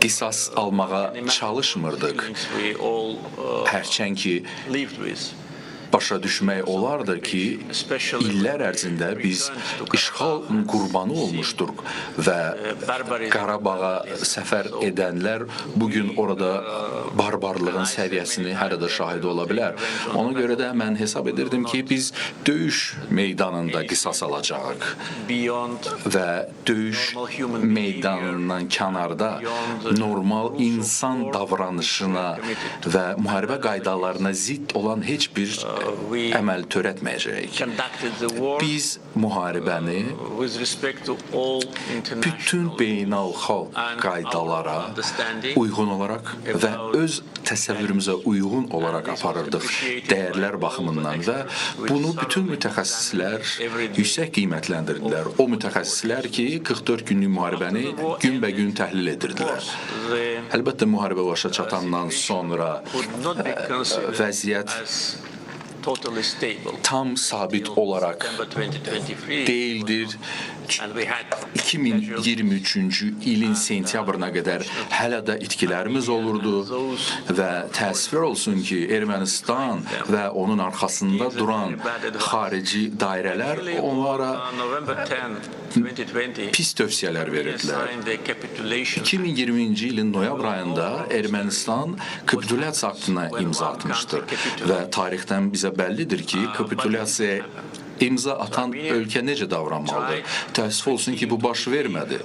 qisas almağa çalışmırdıq. Hərçənd ki, başa düşmək olardır ki, illər ərzində biz işğal qurbanı olmuşduq və Qarabağa səfər edənlər bugün orada barbarlığın səviyyəsini hələ də şahidi ola bilər. Ona görə də mən hesab edirdim ki, biz döyüş meydanında qisas alacağıq və döyüş meydanından kənarda normal insan davranışına və müharibə qaydalarına zidd olan heç bir əməl törətməyəcəyik. Biz müharibəni bütün beynəlxalq qaydalara uyğun olaraq və öz təsəvvürümüzə uyğun olaraq aparırdıq dəyərlər baxımından və bunu bütün mütəxəssislər yüksək qiymətləndirdilər. O mütəxəssislər ki, 44 günlük müharibəni günbəgün təhlil edirdilər. Əlbəttə, müharibə başa çatandan sonra vəziyyət tam sabit olaraq deyildir. 2023-cü ilin sentyabrına qədər hələ də itkilərimiz olurdu və təəssüf olsun ki, Ermənistan və onun arxasında duran xarici dairələr onlara pis tövsiyələr verirdilər. 2020-ci ilin noyabr ayında Ermənistan kapitulyasiya aktına imza atmışdır və tarixdən bizə bəllidir ki, kapitulyasiyaya imza atan ölkə necə davranmalıdır. Təəssüf olsun ki, bu baş vermədi.